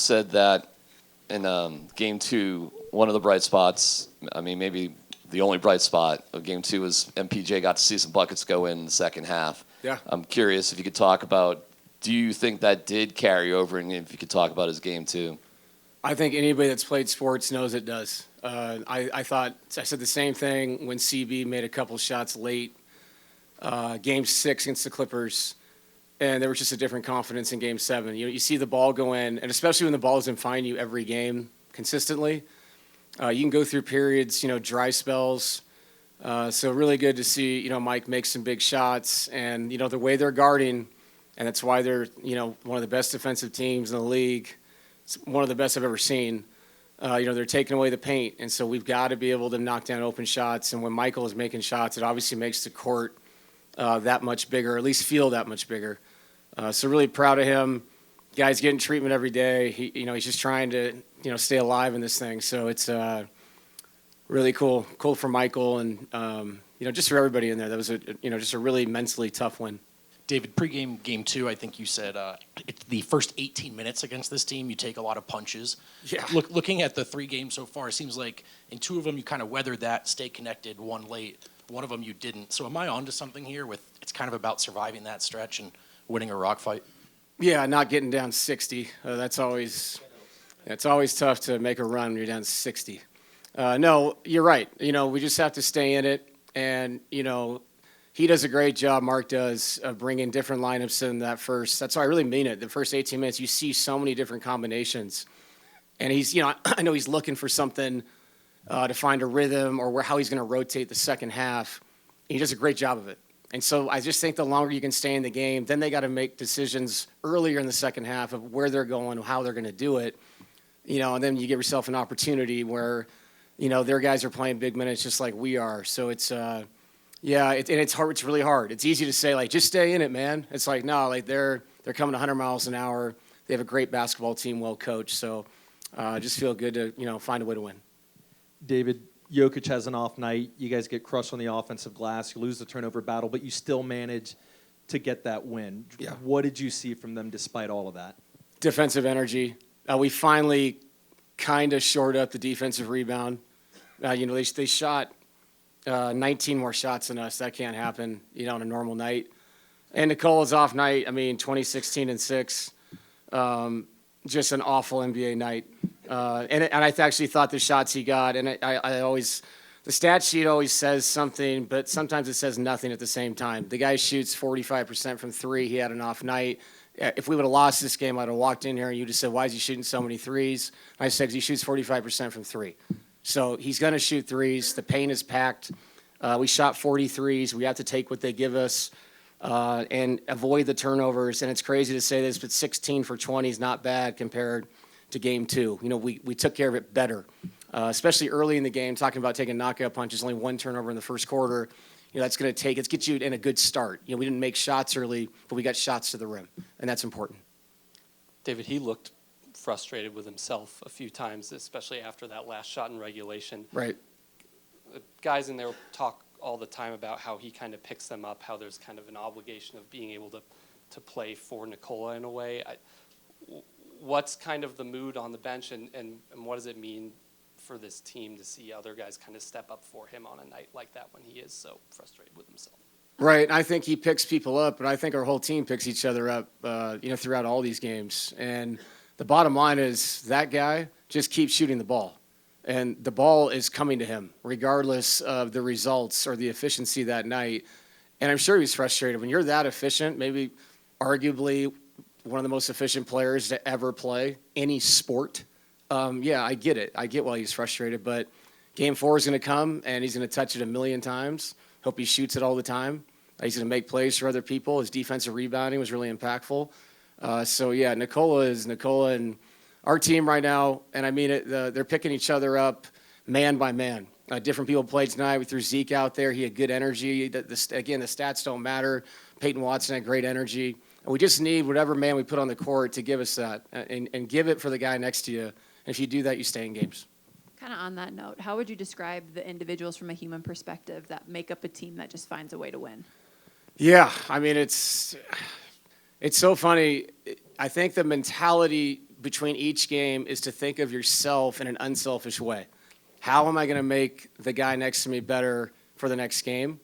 said that in Game 2, one of the bright spots, I mean, maybe the only bright spot of Game 2 was MPJ got to see some buckets go in the second half. Yeah. I'm curious if you could talk about, do you think that did carry over, and if you could talk about his Game 2? I think anybody that's played sports knows it does. I said the same thing when CB made a couple shots late. Game 6 against the Clippers, and there was just a different confidence in Game 7. You see the ball go in, and especially when the ball doesn't find you every game consistently, you can go through periods, dry spells. So really good to see, Mike make some big shots, and, the way they're guarding, and that's why they're, one of the best defensive teams in the league. It's one of the best I've ever seen. They're taking away the paint, and so we've got to be able to knock down open shots. And when Michael is making shots, it obviously makes the court that much bigger, or at least feel that much bigger. So really proud of him. Guy's getting treatment every day. He's just trying to, stay alive in this thing. So it's really cool. Cool for Michael and, just for everybody in there. That was just a really mentally tough win. David, pregame Game 2, I think you said it's the first 18 minutes against this team, you take a lot of punches. Yeah. Looking at the 3 games so far, it seems like in 2 of them you kind of weathered that, stay connected, 1 late. 1 of them you didn't. So am I onto something here with it's kind of about surviving that stretch and winning a rock fight? Yeah, not getting down 60. It's always tough to make a run when you're down 60. No, you're right. We just have to stay in it, and he does a great job, Mark does, of bringing different lineups in that first. That's why I really mean it. The first 18 minutes, you see so many different combinations. And he's, I know he's looking for something to find a rhythm or how he's going to rotate the second half. He does a great job of it. And so I just think the longer you can stay in the game, then they got to make decisions earlier in the second half of where they're going, how they're going to do it. And then you give yourself an opportunity where, their guys are playing big minutes just like we are. So it's, yeah, and it's hard. It's really hard. It's easy to say, just stay in it, man. It's like, no, they're coming 100 miles an hour. They have a great basketball team, well coached. So just feel good to, find a way to win. David, Jokic has an off night. You guys get crushed on the offensive glass. You lose the turnover battle, but you still manage to get that win. Yeah. What did you see from them despite all of that? Defensive energy. We finally kind of shored up the defensive rebound. They shot 19 more shots than us. That can't happen, on a normal night. And Nicola's off night, 2016 and 6. Just an awful NBA night. And I actually thought the shots he got, and I always, the stat sheet always says something, but sometimes it says nothing at the same time. The guy shoots 45% from 3. He had an off night. If we would have lost this game, I'd have walked in here and you just said, why is he shooting so many threes? I said, because he shoots 45% from 3. So he's going to shoot threes. The paint is packed. We shot 40 threes. We have to take what they give us and avoid the turnovers. And it's crazy to say this, but 16 for 20 is not bad compared to Game 2. We took care of it better, especially early in the game, talking about taking knockout punches, only 1 turnover in the first quarter. That's going to get you in a good start. We didn't make shots early, but we got shots to the rim, and that's important. David, he looked frustrated with himself a few times, especially after that last shot in regulation. Right. The guys in there talk all the time about how he kind of picks them up, how there's kind of an obligation of being able to play for Nikola in a way. What's kind of the mood on the bench, and what does it mean for this team to see other guys kind of step up for him on a night like that when he is so frustrated with himself? Right. I think he picks people up, but I think our whole team picks each other up, throughout all these games. And the bottom line is that guy just keeps shooting the ball. And the ball is coming to him, regardless of the results or the efficiency that night. And I'm sure he was frustrated. When you're that efficient, maybe arguably one of the most efficient players to ever play any sport, I get it. I get why he's frustrated. But Game 4 is going to come, and he's going to touch it a million times. Hope he shoots it all the time. He's going to make plays for other people. His defensive rebounding was really impactful. Nikola is Nikola, and our team right now, and I mean it, they're picking each other up man by man. Different people played tonight. We threw Zeke out there. He had good energy. Again, the stats don't matter. Peyton Watson had great energy. And we just need whatever man we put on the court to give us that and give it for the guy next to you. And if you do that, you stay in games. Kind of on that note, how would you describe the individuals from a human perspective that make up a team that just finds a way to win? Yeah, it's so funny. I think the mentality between each game is to think of yourself in an unselfish way. How am I going to make the guy next to me better for the next game?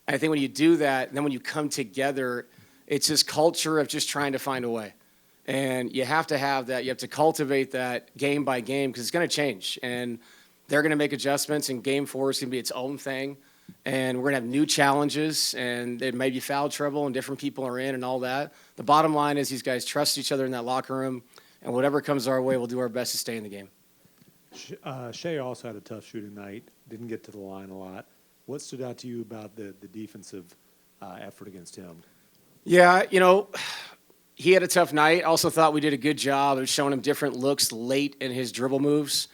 And I think when you do that, then when you come together, it's this culture of just trying to find a way. And you have to have that. You have to cultivate that game by game because it's going to change. And they're going to make adjustments, and game 4 is going to be its own thing. And we're going to have new challenges, and there may be foul trouble, and different people are in and all that. The bottom line is these guys trust each other in that locker room, and whatever comes our way, we'll do our best to stay in the game. Shea also had a tough shooting night, didn't get to the line a lot. What stood out to you about the defensive effort against him? Yeah, he had a tough night. Also thought we did a good job of showing him different looks late in his dribble moves.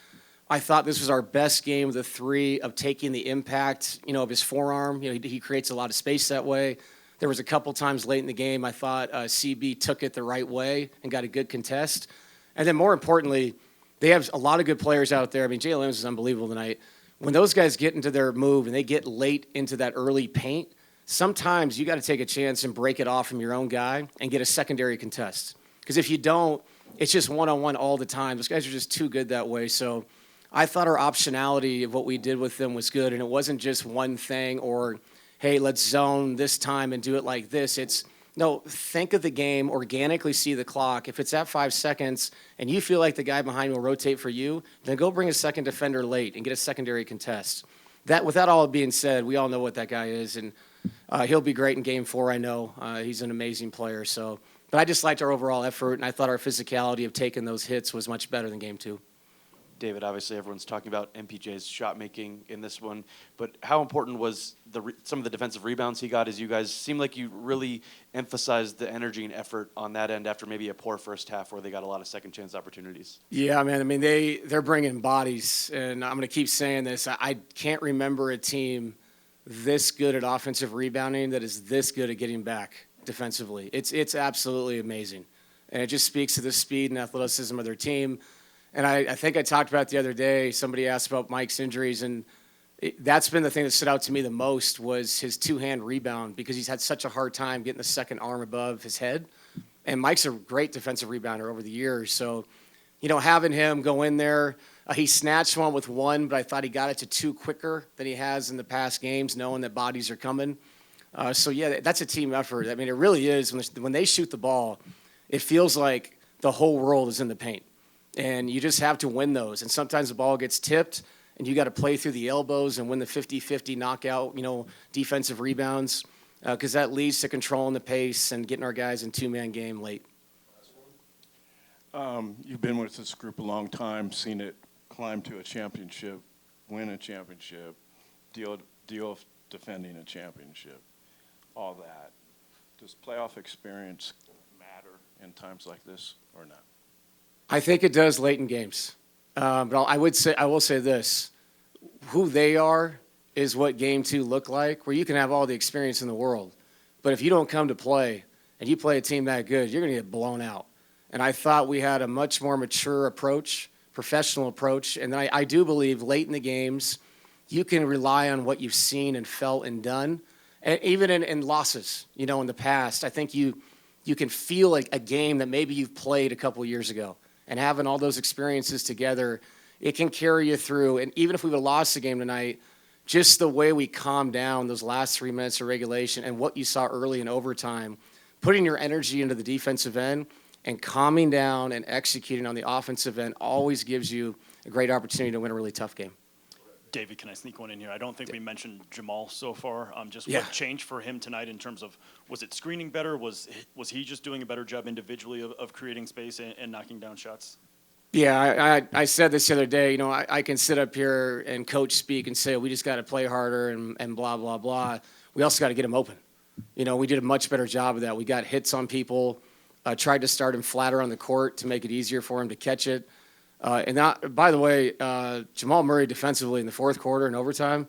I thought this was our best game of the 3 of taking the impact, of his forearm. He creates a lot of space that way. There was a couple times late in the game I thought CB took it the right way and got a good contest. And then more importantly, they have a lot of good players out there. I mean, Jalen Williams is unbelievable tonight. When those guys get into their move and they get late into that early paint, sometimes you got to take a chance and break it off from your own guy and get a secondary contest. Because if you don't, it's just one-on-one all the time. Those guys are just too good that way. So I thought our optionality of what we did with them was good, and it wasn't just one thing or, hey, let's zone this time and do it like this. It's, no, think of the game, organically see the clock. If it's at 5 seconds and you feel like the guy behind will rotate for you, then go bring a second defender late and get a secondary contest. With that all being said, we all know what that guy is, and he'll be great in Game 4, I know. He's an amazing player. But I just liked our overall effort, and I thought our physicality of taking those hits was much better than Game 2. David, obviously everyone's talking about MPJ's shot making in this one, but how important was some of the defensive rebounds he got? As you guys seem like you really emphasized the energy and effort on that end after maybe a poor first half where they got a lot of second chance opportunities. Yeah, man. I mean, they're bringing bodies, and I'm going to keep saying this. I can't remember a team this good at offensive rebounding that is this good at getting back defensively. It's absolutely amazing, and it just speaks to the speed and athleticism of their team. And I think I talked about it the other day. Somebody asked about Mike's injuries, and that's been the thing that stood out to me the most was his two-hand rebound because he's had such a hard time getting the second arm above his head. And Mike's a great defensive rebounder over the years. So, having him go in there, he snatched one with one, but I thought he got it to 2 quicker than he has in the past games, knowing that bodies are coming. Yeah, that's a team effort. I mean, it really is. When they shoot the ball, it feels like the whole world is in the paint. And you just have to win those. And sometimes the ball gets tipped, and you got to play through the elbows and win the 50-50 knockout, defensive rebounds, because that leads to controlling the pace and getting our guys in two-man game late. You've been with this group a long time, seen it climb to a championship, win a championship, deal with defending a championship, all that. Does playoff experience matter in times like this or not? I think it does late in games. But I will say this. Who they are is what Game 2 looked like, where you can have all the experience in the world. But if you don't come to play and you play a team that good, you're going to get blown out. And I thought we had a much more mature approach, professional approach. And I do believe late in the games, you can rely on what you've seen and felt and done. And even in losses, in the past, I think you can feel like a game that maybe you've played a couple years ago. And having all those experiences together, it can carry you through. And even if we would have lost the game tonight, just the way we calmed down those last 3 minutes of regulation and what you saw early in overtime, putting your energy into the defensive end and calming down and executing on the offensive end always gives you a great opportunity to win a really tough game. David, can I sneak one in here? I don't think we mentioned Jamal so far. Yeah. What changed for him tonight in terms of, was it screening better? Was he just doing a better job individually of creating space and knocking down shots? Yeah, I said this the other day. I can sit up here and coach speak and say we just got to play harder and blah, blah, blah. We also got to get him open. We did a much better job of that. We got hits on people, tried to start him flatter on the court to make it easier for him to catch it. And that, by the way, Jamal Murray defensively in the fourth quarter and overtime,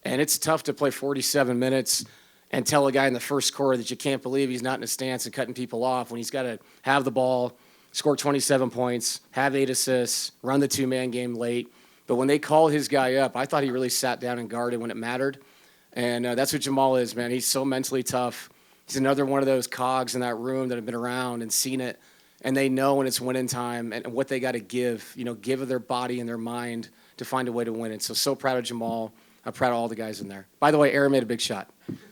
and it's tough to play 47 minutes and tell a guy in the first quarter that you can't believe he's not in a stance and cutting people off when he's got to have the ball, score 27 points, have 8 assists, run the two-man game late. But when they called his guy up, I thought he really sat down and guarded when it mattered. And that's what Jamal is, man. He's so mentally tough. He's another one of those cogs in that room that have been around and seen it. and they know when it's winning time and what they got to give, give of their body and their mind to find a way to win it. So proud of Jamal. I'm proud of all the guys in there. By the way, Aaron made a big shot. Thanks,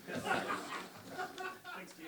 Steve.